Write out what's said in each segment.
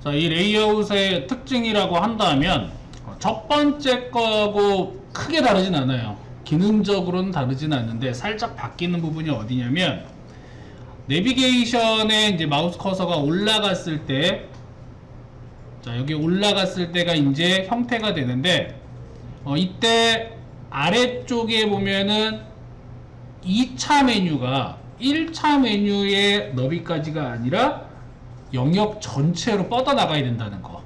자, 이 레이아웃의 특징이라고 한다면 첫 번째 거하고 크게 다르진 않아요. 기능적으로는 다르진 않는데 살짝 바뀌는 부분이 어디냐면 내비게이션에 이제 마우스 커서가 올라갔을 때, 자, 여기 올라갔을 때가 이제 형태가 되는데 이때 아래쪽에 보면은 2차 메뉴가 1차 메뉴의 너비까지가 아니라 영역 전체로 뻗어 나가야 된다는 거.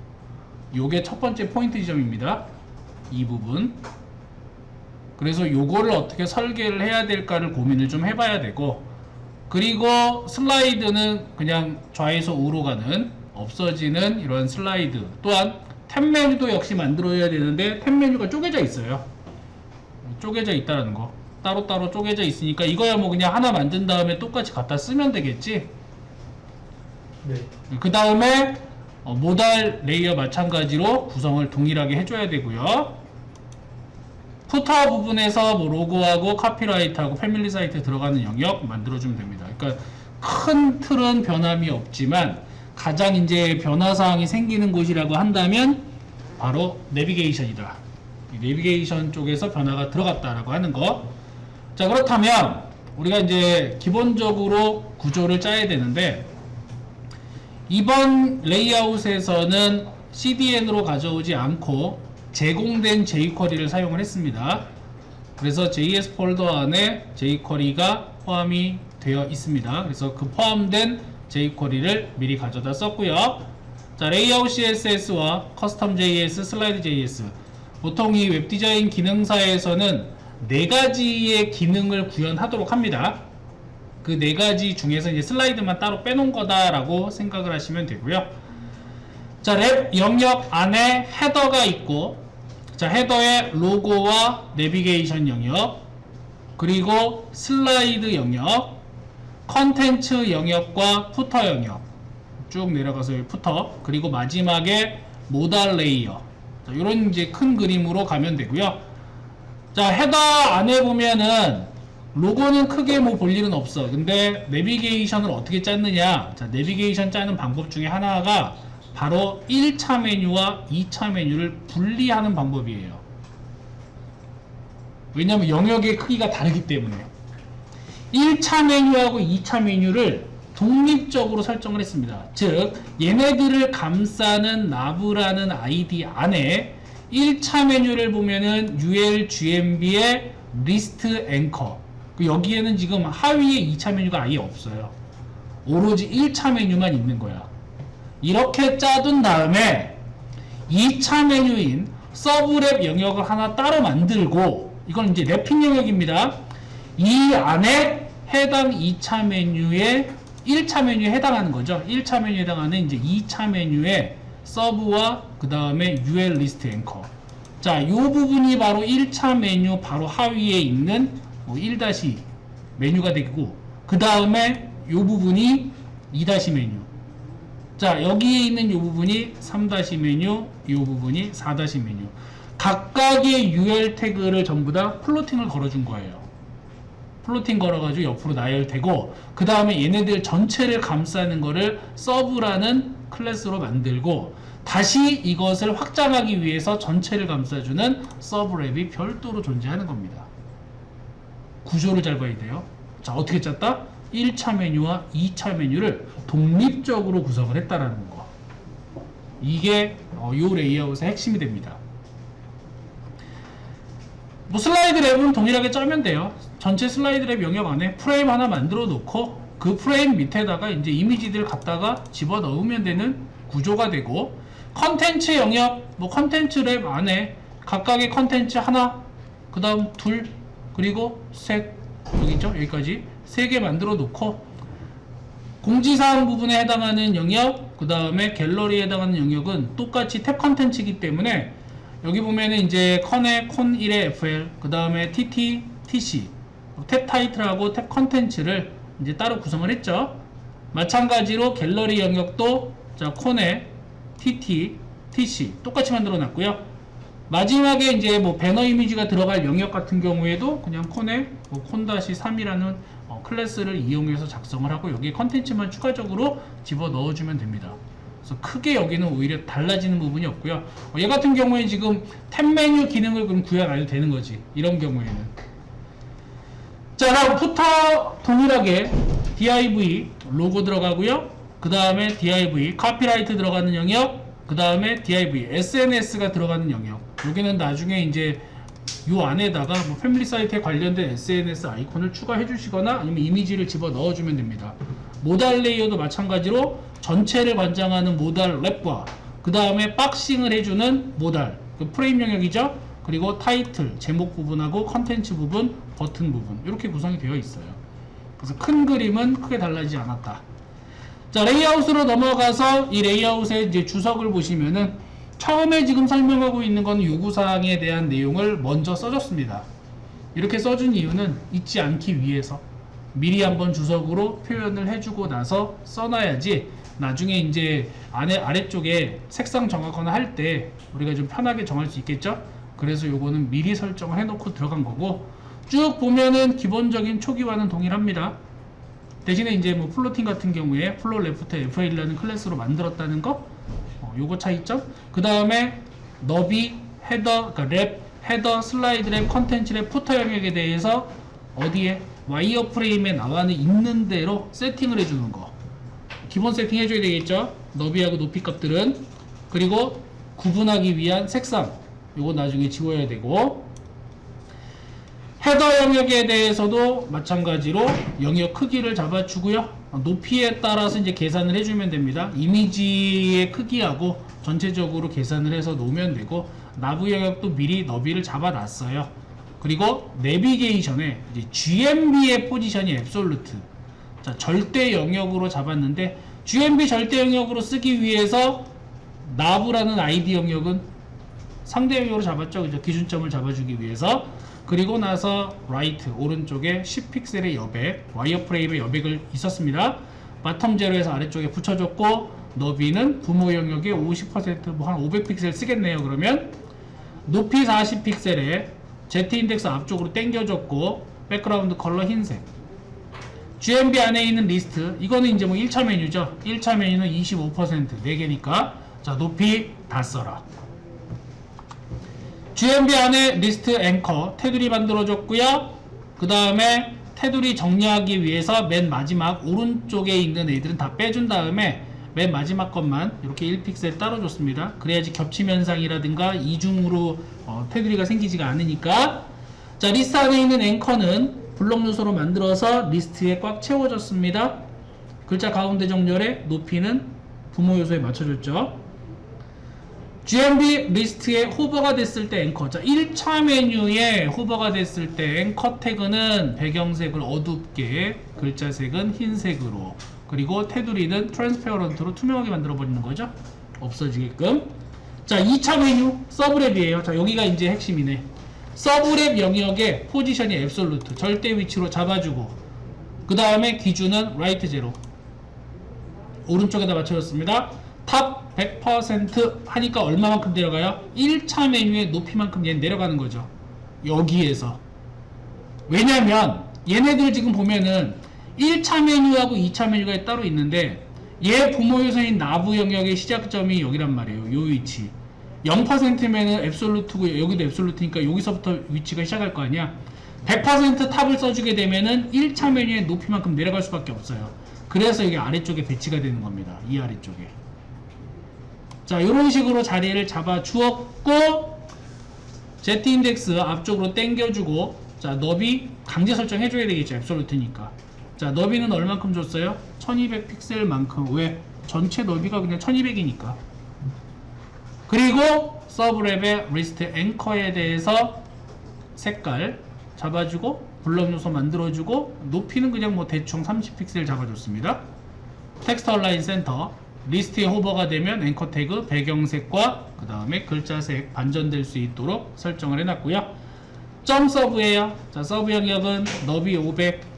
요게 첫 번째 포인트 지점입니다. 이 부분. 그래서 요거를 어떻게 설계를 해야 될까를 고민을 좀 해봐야 되고, 그리고 슬라이드는 그냥 좌에서 우로 가는 없어지는 이런 슬라이드. 또한 탭 메뉴도 역시 만들어야 되는데 탭 메뉴가 쪼개져 있어요. 쪼개져 있다는 거. 따로따로 쪼개져 있으니까 이거야 뭐 그냥 하나 만든 다음에 똑같이 갖다 쓰면 되겠지. 네. 그 다음에 모달 레이어 마찬가지로 구성을 동일하게 해줘야 되고요. 푸터 부분에서 뭐 로고하고 카피라이트하고 패밀리 사이트 들어가는 영역 만들어주면 됩니다. 그러니까 큰 틀은 변함이 없지만 가장 이제 변화사항이 생기는 곳이라고 한다면 바로 내비게이션이다. 내비게이션 쪽에서 변화가 들어갔다라고 하는 거. 자, 그렇다면 우리가 이제 기본적으로 구조를 짜야 되는데, 이번 레이아웃에서는 CDN으로 가져오지 않고 제공된 jQuery를 사용을 했습니다. 그래서 JS 폴더 안에 jQuery가 포함이 되어 있습니다. 그래서 그 포함된 jQuery를 미리 가져다 썼고요. 자, 레이아웃 CSS와 커스텀 JS, 슬라이드 JS. 보통 이 웹디자인 기능사에서는 4가지의 기능을 구현하도록 합니다. 그 4가지 중에서 이제 슬라이드만 따로 빼놓은 거다라고 생각을 하시면 되고요. 자, 랩 영역 안에 헤더가 있고, 자, 헤더의 로고와 내비게이션 영역, 그리고 슬라이드 영역, 컨텐츠 영역과 푸터 영역 쭉 내려가서 여기 푸터, 그리고 마지막에 모달 레이어. 자, 이런 이제 큰 그림으로 가면 되고요. 자, 헤더 안에 보면은 로고는 크게 뭐 볼 일은 없어. 근데 내비게이션을 어떻게 짰느냐? 자, 내비게이션 짜는 방법 중에 하나가 바로 1차 메뉴와 2차 메뉴를 분리하는 방법이에요. 왜냐면 영역의 크기가 다르기 때문에. 1차 메뉴하고 2차 메뉴를 독립적으로 설정을 했습니다. 즉, 얘네들을 감싸는 nav라는 아이디 안에 1차 메뉴를 보면은 ULGMB의 리스트 앵커. 여기에는 지금 하위에 2차 메뉴가 아예 없어요. 오로지 1차 메뉴만 있는 거야. 이렇게 짜둔 다음에 2차 메뉴인 서브랩 영역을 하나 따로 만들고, 이건 이제 랩핑 영역입니다. 이 안에 해당 2차 메뉴에 1차 메뉴에 해당하는 거죠. 1차 메뉴에 해당하는 이제 2차 메뉴의 서브와 그 다음에 UL 리스트 앵커. 자, 요 부분이 바로 1차 메뉴 바로 하위에 있는 1- 메뉴가 되고, 그 다음에 요 부분이 2- 메뉴. 자, 여기에 있는 요 부분이 3- 메뉴, 요 부분이 4- 메뉴. 각각의 UL 태그를 전부 다 플로팅을 걸어준 거예요. 플로팅 걸어가지고 옆으로 나열되고, 그 다음에 얘네들 전체를 감싸는 거를 서브라는 클래스로 만들고, 다시 이것을 확장하기 위해서 전체를 감싸주는 서브랩이 별도로 존재하는 겁니다. 구조를 잘 봐야 돼요. 자, 어떻게 짰다? 1차 메뉴와 2차 메뉴를 독립적으로 구성을 했다라는 거. 이게 요 레이아웃의 핵심이 됩니다. 뭐 슬라이드 랩은 동일하게 짜면 돼요. 전체 슬라이드 랩 영역 안에 프레임 하나 만들어 놓고 그 프레임 밑에다가 이제 이미지들을 갖다가 집어 넣으면 되는 구조가 되고, 컨텐츠 영역, 뭐 컨텐츠 랩 안에 각각의 컨텐츠 하나, 그 다음 둘, 그리고 셋, 여기 있죠? 여기까지 3개 만들어 놓고, 공지사항 부분에 해당하는 영역, 그 다음에 갤러리에 해당하는 영역은 똑같이 탭 컨텐츠이기 때문에 여기 보면은 이제 컨의 콘1의 FL, 그 다음에 TT, TC, 탭 타이틀하고 탭 컨텐츠를 이제 따로 구성을 했죠. 마찬가지로 갤러리 영역도 자, 콘의 TT, TC 똑같이 만들어 놨고요. 마지막에 이제 뭐 배너 이미지가 들어갈 영역 같은 경우에도 그냥 콘의 뭐 콘-3이라는 클래스를 이용해서 작성을 하고 여기에 컨텐츠만 추가적으로 집어 넣어주면 됩니다. 그래서 크게 여기는 오히려 달라지는 부분이 없고요. 얘 같은 경우에 지금 탭 메뉴 기능을 그럼 구현 안 해도 되는 거지. 이런 경우에는. 자, 그럼 푸터 동일하게 div 로고 들어가고요. 그 다음에 div 카피라이트 들어가는 영역, 그 다음에 div SNS가 들어가는 영역. 여기는 나중에 이제 요 안에다가 뭐 패밀리 사이트에 관련된 SNS 아이콘을 추가해 주시거나 아니면 이미지를 집어 넣어 주면 됩니다. 모달 레이어도 마찬가지로 전체를 관장하는 모달 랩과 그 다음에 박싱을 해주는 모달 그 프레임 영역이죠. 그리고 타이틀 제목 부분하고 컨텐츠 부분, 버튼 부분 이렇게 구성이 되어 있어요. 그래서 큰 그림은 크게 달라지지 않았다. 자, 레이아웃으로 넘어가서 이 레이아웃의 이제 주석을 보시면은 처음에 지금 설명하고 있는 건 요구사항에 대한 내용을 먼저 써줬습니다. 이렇게 써준 이유는 잊지 않기 위해서 미리 한번 주석으로 표현을 해주고 나서 써놔야지 나중에 이제 아래쪽에 색상 정하거나 할 때 우리가 좀 편하게 정할 수 있겠죠? 그래서 요거는 미리 설정을 해놓고 들어간 거고 쭉 보면은 기본적인 초기와는 동일합니다. 대신에 이제 뭐 플로팅 같은 경우에 플로 레프트 F1이라는 클래스로 만들었다는 거 요거 차이점. 그 다음에 너비, 헤더, 그러니까 랩, 헤더, 슬라이드 랩, 컨텐츠 랩, 푸터 영역에 대해서 어디에 와이어 프레임에 나와 있는 대로 세팅을 해주는 거. 기본 세팅 해줘야 되겠죠. 너비하고 높이 값들은. 그리고 구분하기 위한 색상. 요거 나중에 지워야 되고. 헤더 영역에 대해서도 마찬가지로 영역 크기를 잡아주고요. 높이에 따라서 이제 계산을 해주면 됩니다. 이미지의 크기하고 전체적으로 계산을 해서 놓으면 되고 나부 영역도 미리 너비를 잡아놨어요. 그리고 내비게이션에 이제 GMB의 포지션이 앱솔루트, 자 절대 영역으로 잡았는데 GMB 절대 영역으로 쓰기 위해서 나부라는 ID 영역은 상대 영역으로 잡았죠. 그죠? 기준점을 잡아주기 위해서. 그리고 나서 라이트 오른쪽에 10픽셀의 여백, 와이어 프레임의 여백을 있었습니다. 바텀 제로에서 아래쪽에 붙여줬고 너비는 부모 영역에 50% 뭐 한 500픽셀 쓰겠네요. 그러면 높이 40픽셀에 Z 인덱스 앞쪽으로 당겨줬고 백그라운드 컬러 흰색. GMB 안에 있는 리스트 이거는 이제 뭐 1차 메뉴죠. 1차 메뉴는 25% 4개니까 자 높이 다 써라. GMB 안에 리스트 앵커 테두리 만들어줬고요. 그 다음에 테두리 정리하기 위해서 맨 마지막 오른쪽에 있는 애들은 다 빼준 다음에 맨 마지막 것만 이렇게 1픽셀 따로 줬습니다. 그래야지 겹침 현상이라든가 이중으로 테두리가 생기지가 않으니까. 자, 리스트 안에 있는 앵커는 블록 요소로 만들어서 리스트에 꽉 채워졌습니다. 글자 가운데 정렬에 높이는 부모 요소에 맞춰줬죠. GMB 리스트에 호버가 됐을 때 앵커. 자, 1차 메뉴에 호버가 됐을 때 앵커 태그는 배경색을 어둡게, 글자색은 흰색으로, 그리고 테두리는 트랜스페어런트로 투명하게 만들어 버리는 거죠. 없어지게끔. 자, 2차 메뉴 서브랩이에요. 자, 여기가 이제 핵심이네. 서브랩 영역의 포지션이 앱솔루트, 절대 위치로 잡아주고, 그 다음에 기준은 라이트 제로. 오른쪽에다 맞춰줬습니다. 탑 100% 하니까 얼마만큼 내려가요? 1차 메뉴의 높이만큼 얘는 내려가는 거죠. 여기에서. 왜냐면 얘네들 지금 보면은 1차 메뉴하고 2차 메뉴가 따로 있는데 얘 부모 요소인 나부 영역의 시작점이 여기란 말이에요. 요 위치. 0%면은 앱솔루트고 여기도 앱솔루트니까 여기서부터 위치가 시작할 거 아니야. 100% 탑을 써주게 되면은 1차 메뉴의 높이만큼 내려갈 수밖에 없어요. 그래서 여기 아래쪽에 배치가 되는 겁니다. 이 아래쪽에. 자, 이런 식으로 자리를 잡아 주었고 Z 인덱스 앞쪽으로 당겨주고 자, 너비 강제 설정 해줘야 되겠죠. 앱솔루트니까. 자, 너비는 얼만큼 줬어요? 1200 픽셀만큼. 왜? 전체 너비가 그냥 1200이니까. 그리고 서브랩의 리스트 앵커에 대해서 색깔 잡아주고 블럭 요소 만들어주고 높이는 그냥 뭐 대충 30픽셀 잡아줬습니다. 텍스트 얼라인 센터 리스트에 호버가 되면 앵커 태그 배경색과 그 다음에 글자색 반전될 수 있도록 설정을 해놨고요. 점 서브예요. 자, 서브 영역은 너비 500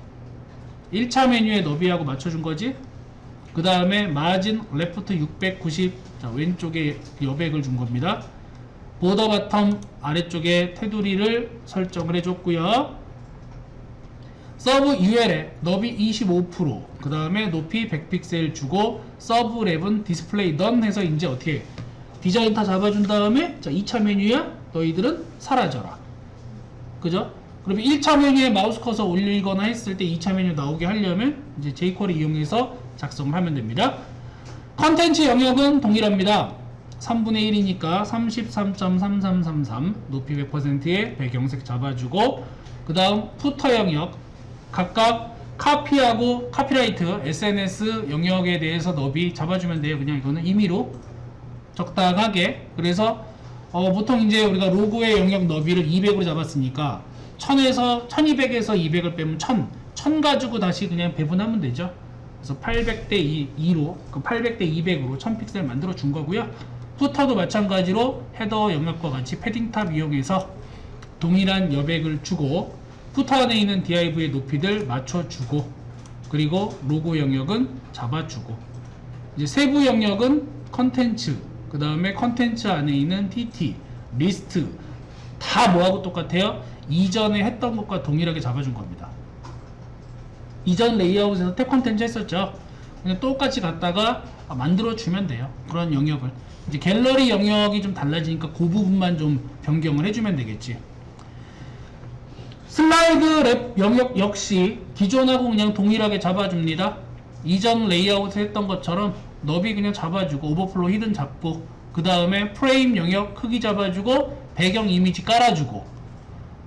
1차 메뉴에 너비하고 맞춰준 거지. 그 다음에 마진 레프트 690 자, 왼쪽에 여백을 준 겁니다. 보더 바텀 아래쪽에 테두리를 설정을 해줬고요. 서브 UL에 너비 25%, 그 다음에 높이 100픽셀 주고 서브 랩은 디스플레이 넌 해서 이제 어떻게 디자인 다 잡아준 다음에 자 2차 메뉴야 너희들은 사라져라. 그죠? 그러면 1차 메뉴에 마우스 커서 올리거나 했을 때 2차 메뉴 나오게 하려면 이제 jQuery 이용해서 작성을 하면 됩니다. 컨텐츠 영역은 동일합니다. 3분의 1이니까 33.3333 높이 100%에 배경색 잡아주고 그 다음 푸터 영역 각각 카피하고 카피라이트 SNS 영역에 대해서 너비 잡아주면 돼요. 그냥 이거는 임의로 적당하게. 그래서 보통 이제 우리가 로고의 영역 너비를 200으로 잡았으니까 1000에서 1200에서 200을 빼면 1000 가지고 다시 그냥 배분하면 되죠. 그래서 800대 2로 그 800대 200으로 1000픽셀 만들어 준 거고요. 푸터도 마찬가지로 헤더 영역과 같이 패딩 탑 이용해서 동일한 여백을 주고 푸터 안에 있는 div의 높이들 맞춰주고 그리고 로고 영역은 잡아주고 이제 세부 영역은 컨텐츠 그 다음에 컨텐츠 안에 있는 TT, 리스트 다 뭐하고 똑같아요? 이전에 했던 것과 동일하게 잡아준 겁니다. 이전 레이아웃에서 탭 컨텐츠 했었죠. 그냥 똑같이 갖다가 만들어주면 돼요. 그런 영역을. 이제 갤러리 영역이 좀 달라지니까 그 부분만 좀 변경을 해주면 되겠지. 슬라이드 랩 영역 역시 기존하고 그냥 동일하게 잡아줍니다. 이전 레이아웃 했던 것처럼 너비 그냥 잡아주고 오버플로 히든 잡고 그 다음에 프레임 영역 크기 잡아주고 배경 이미지 깔아주고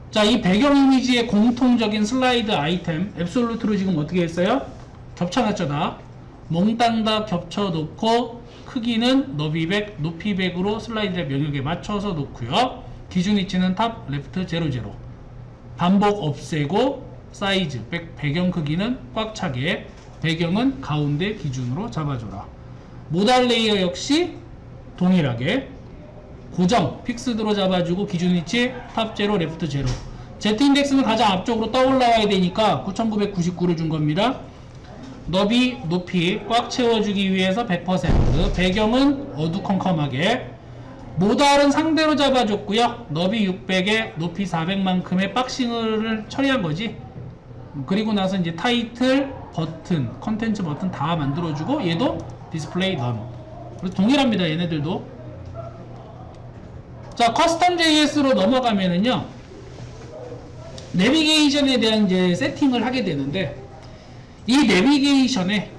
자, 이 배경 이미지의 공통적인 슬라이드 아이템 앱솔루트로 지금 어떻게 했어요? 겹쳐놨죠 다. 몽땅 다 겹쳐놓고 크기는 너비 100, 높이 100으로 슬라이드 랩 영역에 맞춰서 놓고요. 기준 위치는 탑, 레프트, 00 반복 없애고 사이즈, 배경 크기는 꽉 차게 배경은 가운데 기준으로 잡아줘라. 모달 레이어 역시 동일하게 고정, 픽스드로 잡아주고 기준 위치 탑 0, 레프트 0 Z 인덱스는 가장 앞쪽으로 떠올라와야 되니까 9999를 준 겁니다. 너비, 높이 꽉 채워주기 위해서 100% 배경은 어두컴컴하게 모달은 상대로 잡아줬고요. 너비 600에 높이 400만큼의 박싱을 처리한 거지. 그리고 나서 이제 타이틀, 버튼, 컨텐츠 버튼 다 만들어주고 얘도 디스플레이 넌. 그래서 동일합니다. 얘네들도. 자, 커스텀 JS로 넘어가면은요. 내비게이션에 대한 이제 세팅을 하게 되는데 이 내비게이션에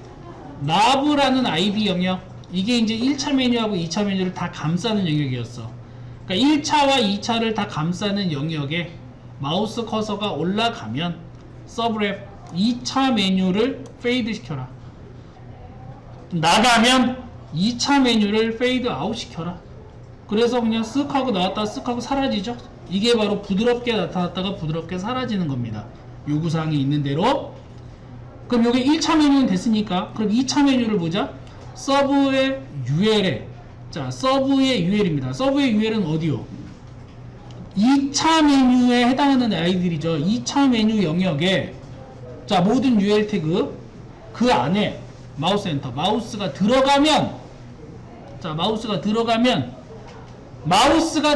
나브라는 ID 영역 이게 이제 1차 메뉴하고 2차 메뉴를 다 감싸는 영역이었어. 그러니까 1차와 2차를 다 감싸는 영역에 마우스 커서가 올라가면 서브랩 2차 메뉴를 페이드 시켜라. 나가면 2차 메뉴를 페이드 아웃 시켜라. 그래서 그냥 쓱 하고 나왔다 쓱 하고 사라지죠. 이게 바로 부드럽게 나타났다가 부드럽게 사라지는 겁니다. 요구사항이 있는 대로. 그럼 여기 1차 메뉴는 됐으니까 그럼 2차 메뉴를 보자. 서브의 UL에 자 서브의 UL입니다. 서브의 UL은 어디요? 2차 메뉴에 해당하는 아이들이죠. 2차 메뉴 영역에 자 모든 UL 태그 그 안에 마우스 엔터 마우스가 들어가면 자 마우스가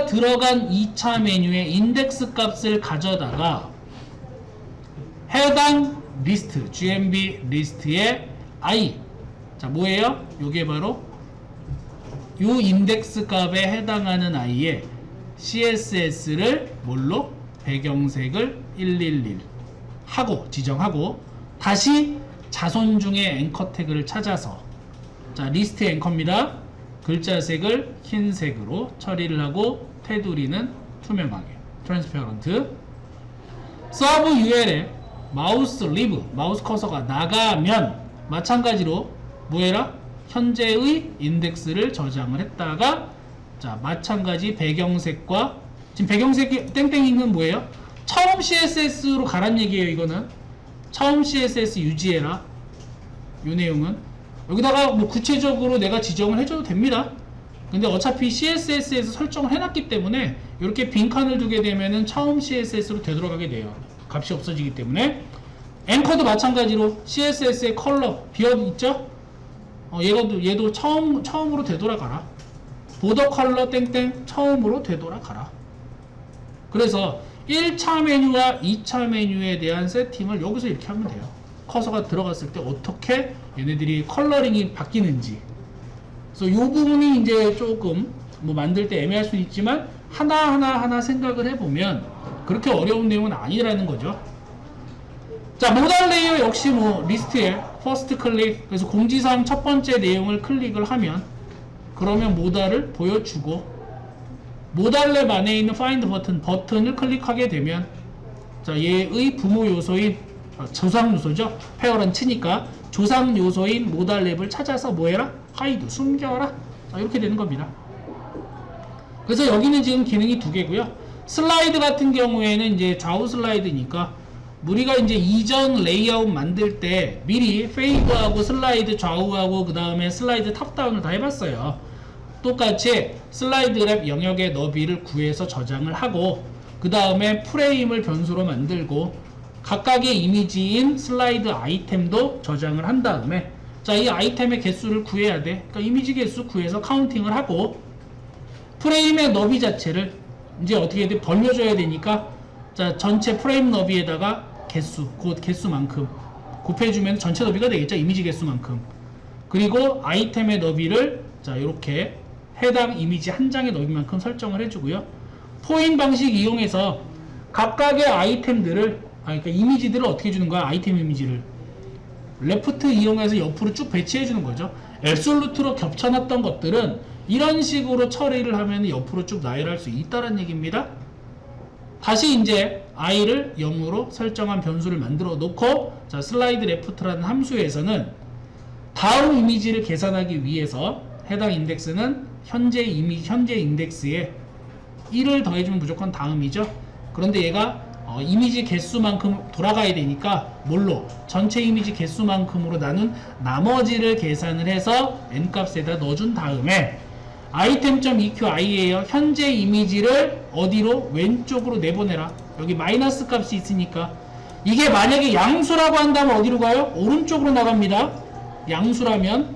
들어간 2차 메뉴의 인덱스 값을 가져다가 해당 리스트 GMB 리스트의 I 자 뭐예요? 요게 바로 요 인덱스 값에 해당하는 I에 CSS를 뭘로? 배경색을 111 하고 지정하고 다시 자손 중에 앵커 태그를 찾아서 자 리스트 앵커입니다. 글자색을 흰색으로 처리를 하고 테두리는 투명하게 트랜스페어런트. 서브 UL에 마우스 리브 마우스 커서가 나가면 마찬가지로 뭐해라? 현재의 인덱스를 저장을 했다가 자 마찬가지 배경색과 지금 배경색이 땡땡이는 뭐예요? 처음 CSS로 가란 얘기예요. 이거는 처음 CSS 유지해라. 요 내용은 여기다가 뭐 구체적으로 내가 지정을 해줘도 됩니다. 근데 어차피 CSS에서 설정을 해놨기 때문에 이렇게 빈칸을 두게 되면은 처음 CSS로 되돌아가게 돼요. 값이 없어지기 때문에. 앵커도 마찬가지로 CSS의 컬러 비어 있죠? 얘도 처음으로 되돌아가라. 보더 컬러 땡땡 처음으로 되돌아가라. 그래서 1차 메뉴와 2차 메뉴에 대한 세팅을 여기서 이렇게 하면 돼요. 커서가 들어갔을 때 어떻게 얘네들이 컬러링이 바뀌는지. 그래서 이 부분이 이제 조금 뭐 만들 때 애매할 수 있지만 하나 생각을 해보면 그렇게 어려운 내용은 아니라는 거죠. 자, 모달 레이어 역시 뭐 리스트에 퍼스트 클릭, 그래서 공지사항 첫 번째 내용을 클릭을 하면 그러면 모달을 보여주고, 모달랩 안에 있는 find 버튼을 클릭하게 되면 자, 얘의 부모 요소인 조상 요소죠. 페어런 치니까 조상 요소인 모달랩을 찾아서 뭐해라? 하이드, 숨겨라. 자, 이렇게 되는 겁니다. 그래서 여기는 지금 기능이 두 개고요. 슬라이드 같은 경우에는 이제 좌우 슬라이드니까 우리가 이제 이전 레이아웃 만들 때 미리 페이드하고 슬라이드 좌우하고 그 다음에 슬라이드 탑다운을 다 해봤어요. 똑같이 슬라이드 랩 영역의 너비를 구해서 저장을 하고 그 다음에 프레임을 변수로 만들고 각각의 이미지인 슬라이드 아이템도 저장을 한 다음에 자, 이 아이템의 개수를 구해야 돼. 그러니까 이미지 개수 구해서 카운팅을 하고 프레임의 너비 자체를 이제 어떻게든 벌려줘야 되니까 자, 전체 프레임 너비에다가 개수, 곧 개수만큼 곱해주면 전체 너비가 되겠죠. 이미지 개수만큼. 그리고 아이템의 너비를 자, 이렇게 해당 이미지 한 장의 너비만큼 설정을 해주고요. 포인 방식 이용해서 각각의 아이템들을 그러니까 이미지들을 어떻게 주는 거야? 아이템 이미지를 레프트 이용해서 옆으로 쭉 배치해 주는 거죠. 앱솔루트로 겹쳐놨던 것들은 이런 식으로 처리를 하면 옆으로 쭉 나열할 수 있다는 얘기입니다. 다시 이제 i를 0으로 설정한 변수를 만들어 놓고 자, 슬라이드 레프트라는 함수에서는 다음 이미지를 계산하기 위해서 해당 인덱스는 현재 인덱스에 1을 더해주면 무조건 다음이죠. 그런데 얘가 이미지 개수만큼 돌아가야 되니까 뭘로? 전체 이미지 개수만큼으로 나눈 나머지를 계산을 해서 n값에다 넣어준 다음에 item.eqi에요. 현재 이미지를 어디로? 왼쪽으로 내보내라. 여기 마이너스 값이 있으니까 이게 만약에 양수라고 한다면 어디로 가요? 오른쪽으로 나갑니다. 양수라면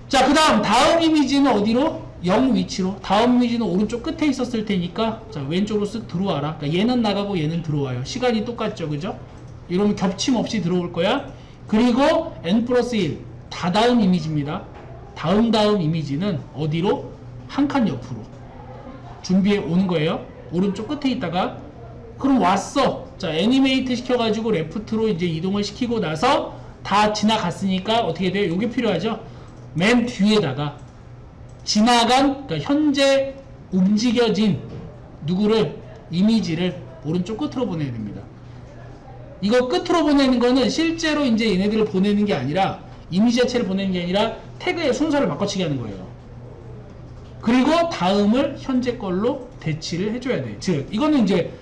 자, 그 다음 이미지는 어디로? 0 위치로. 다음 이미지는 오른쪽 끝에 있었을 테니까 자, 왼쪽으로 쓱 들어와라. 그러니까 얘는 나가고 얘는 들어와요. 시간이 똑같죠, 그죠? 이러면 겹침 없이 들어올 거야. 그리고 n+1 다다음 이미지입니다. 다음 이미지는 어디로? 한 칸 옆으로 준비해 오는 거예요. 오른쪽 끝에 있다가 그럼 왔어. 자, 애니메이트 시켜가지고 레프트로 이제 이동을 시키고 나서 다 지나갔으니까 어떻게 돼요? 요게 필요하죠. 맨 뒤에다가 지나간, 그러니까 현재 움직여진 누구를? 이미지를 오른쪽 끝으로 보내야 됩니다. 이거 끝으로 보내는 거는 실제로 이제 얘네들을 보내는 게 아니라 이미지 자체를 보내는 게 아니라 태그의 순서를 바꿔치기 하는 거예요. 그리고 다음을 현재 걸로 대치를 해줘야 돼. 즉, 이거는 이제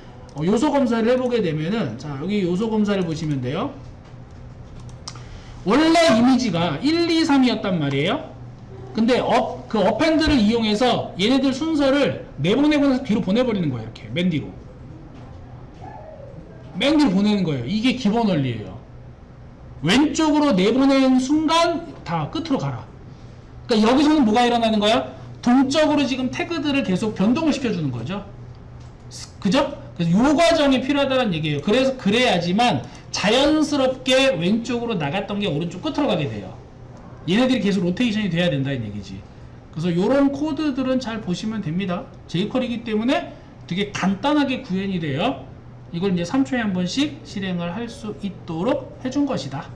요소 검사를 해보게 되면은 자, 여기 요소 검사를 보시면 돼요. 원래 이미지가 1, 2, 3이었단 말이에요. 근데 그 어펜드를 이용해서 얘네들 순서를 내보내고 뒤로 보내버리는 거예요. 이렇게 맨 뒤로 보내는 거예요. 이게 기본 원리예요. 왼쪽으로 내보내는 순간 다 끝으로 가라. 그러니까 여기서는 뭐가 일어나는 거야? 동적으로 지금 태그들을 계속 변동을 시켜주는 거죠. 그죠? 그래서 요 과정이 필요하다는 얘기예요. 그래서 그래야지만 자연스럽게 왼쪽으로 나갔던 게 오른쪽 끝으로 가게 돼요. 얘네들이 계속 로테이션이 돼야 된다는 얘기지. 그래서 요런 코드들은 잘 보시면 됩니다. jQuery이기 때문에 되게 간단하게 구현이 돼요. 이걸 이제 3초에 한 번씩 실행을 할 수 있도록 해준 것이다.